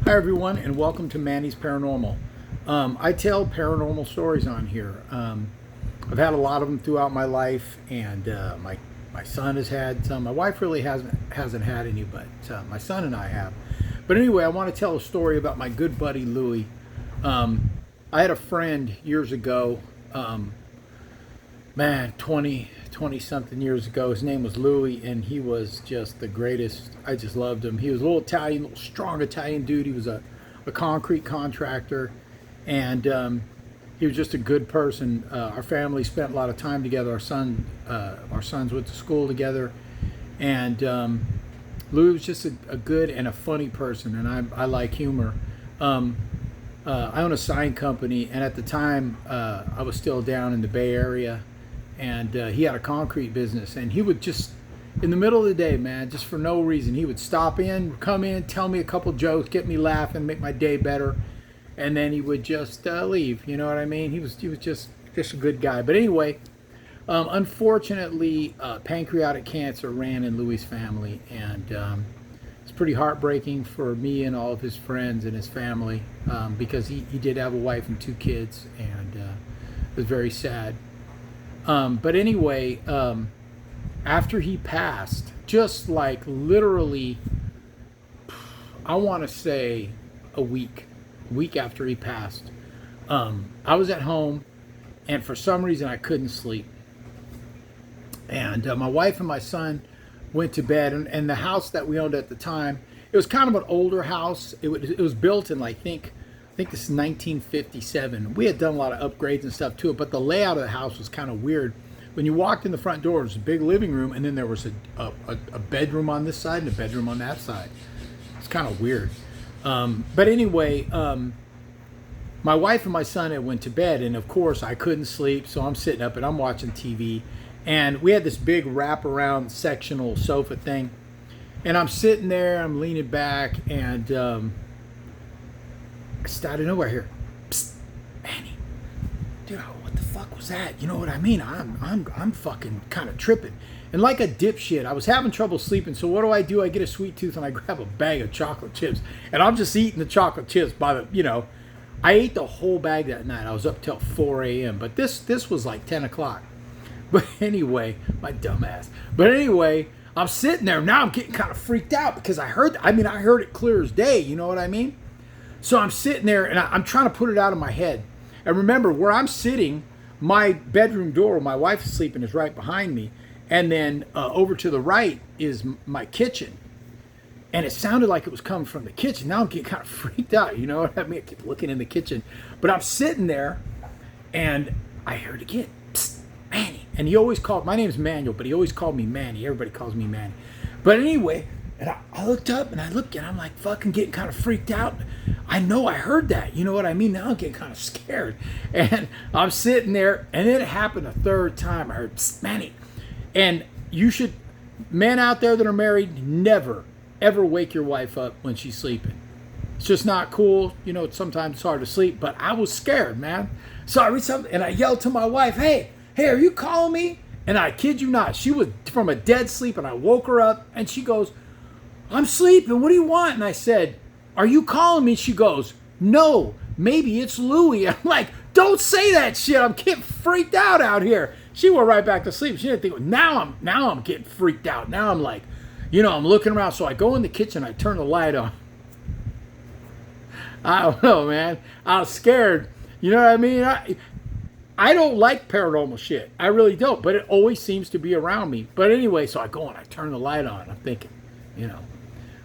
Hi, everyone, and welcome to Manny's Paranormal. I tell paranormal stories on here. I've had a lot of them throughout my life, and my son has had some. My wife really hasn't had any, but my son and I have. But anyway, I want to tell a story about my good buddy Louie. I had a friend years ago, man, 20 something years ago. His name was Louie, and he was just the greatest. I just loved him. He was a little Italian, little strong Italian dude. He was a concrete contractor, and he was just a good person. Our family spent a lot of time together. Our sons went to school together, and Louie was just a good and a funny person, and I like humor. I own a sign company, and at the time, I was still down in the Bay Area, and he had a concrete business, and he would just, in the middle of the day, man, just for no reason, he would come in, tell me a couple jokes, get me laughing, make my day better, and then he would just leave. You know what I mean? He was just a good guy. But anyway, unfortunately, pancreatic cancer ran in Louis' family, and it's pretty heartbreaking for me and all of his friends and his family, because he did have a wife and two kids, and it was very sad. But anyway, after he passed, just like literally, I want to say a week after he passed, I was at home, and for some reason I couldn't sleep. And my wife and my son went to bed, and the house that we owned at the time, it was kind of an older house. It was built in, I think this is 1957. We had done a lot of upgrades and stuff to it, but the layout of the house was kind of weird. When you walked in the front door, there was a big living room, and then there was a bedroom on this side and a bedroom on that side. It's kind of weird. But anyway, my wife and my son had went to bed, and of course I couldn't sleep, so I'm sitting up and I'm watching TV. And we had this big wraparound sectional sofa thing, and I'm sitting there, I'm leaning back, and I started nowhere here. Psst, Manny, dude, what the fuck was that? You know what I mean? I'm fucking kind of tripping. And like a dipshit, I was having trouble sleeping, so what do? I get a sweet tooth and I grab a bag of chocolate chips, and I'm just eating the chocolate chips I ate the whole bag that night. I was up till 4 a.m., but this was like 10 o'clock. But anyway, my dumb ass. But anyway, I'm sitting there. Now I'm getting kind of freaked out because I heard it clear as day. You know what I mean? So I'm sitting there, and I'm trying to put it out of my head. And remember, where I'm sitting, my bedroom door where my wife is sleeping is right behind me. And then over to the right is my kitchen. And it sounded like it was coming from the kitchen. Now I'm getting kind of freaked out. You know what I mean? I keep looking in the kitchen. But I'm sitting there, and I heard it again. Psst, Manny. And he always called, my name's Manuel, but he always called me Manny. Everybody calls me Manny. But anyway, and I looked up, and I'm like fucking getting kind of freaked out. I know I heard that. You know what I mean? Now I'm getting kind of scared. And I'm sitting there, and then it happened a third time. I heard, Psst, Manny. And you should, men out there that are married, never, ever wake your wife up when she's sleeping. It's just not cool. You know, sometimes it's hard to sleep, but I was scared, man. So I reached up, and I yelled to my wife, hey, are you calling me? And I kid you not, she was from a dead sleep, and I woke her up, and she goes, I'm sleeping, what do you want? And I said, are you calling me? She goes, no, maybe it's Louie. I'm like, don't say that shit. I'm getting freaked out here. She went right back to sleep. She didn't think. Now I'm getting freaked out. Now I'm like, I'm looking around. So I go in the kitchen. I turn the light on. I don't know, man. I was scared. You know what I mean? I don't like paranormal shit. I really don't. But it always seems to be around me. But anyway, so I go and I turn the light on. I'm thinking,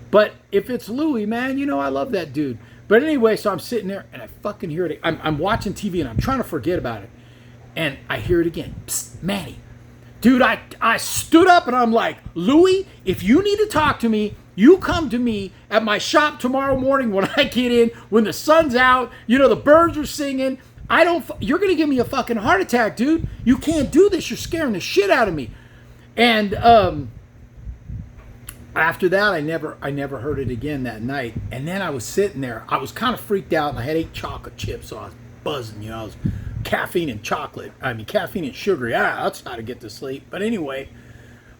But if it's Louie, man, I love that dude. But anyway, so I'm sitting there and I fucking hear it. I'm watching TV and I'm trying to forget about it. And I hear it again. Psst, Manny. Dude, I stood up and I'm like, Louie, if you need to talk to me, you come to me at my shop tomorrow morning when I get in, when the sun's out, the birds are singing. You're going to give me a fucking heart attack, dude. You can't do this. You're scaring the shit out of me. And after that, I never heard it again that night. And then I was sitting there. I was kind of freaked out, and I had 8 chocolate chips, so I was buzzing. I was caffeine and sugar. Yeah, that's how to get to sleep. But anyway,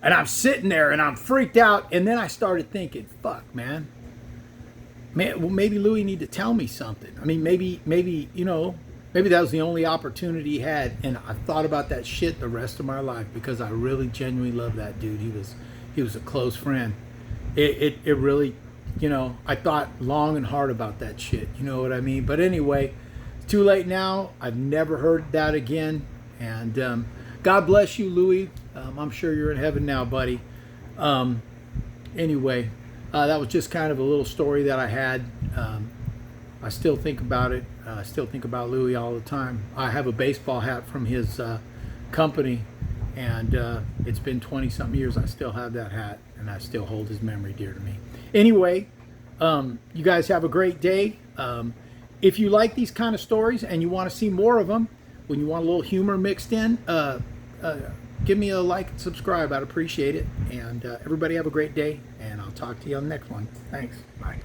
and I'm sitting there, and I'm freaked out. And then I started thinking, fuck, man. man, well, maybe Louis need to tell me something. I mean, maybe you know, maybe that was the only opportunity he had, and I thought about that shit the rest of my life because I really genuinely love that dude. He was a close friend. It really, you know, I thought long and hard about that shit. You know what I mean? But anyway, it's too late now. I've never heard that again. And God bless you, Louis. I'm sure you're in heaven now, buddy. Anyway, that was just kind of a little story that I had. I still think about it. I still think about Louis all the time. I have a baseball hat from his company, and it's been 20-something years. I still have that hat, and I still hold his memory dear to me. Anyway, you guys have a great day. If you like these kind of stories and you want to see more of them, when you want a little humor mixed in, give me a like and subscribe. I'd appreciate it. And everybody have a great day, and I'll talk to you on the next one. Thanks. Bye.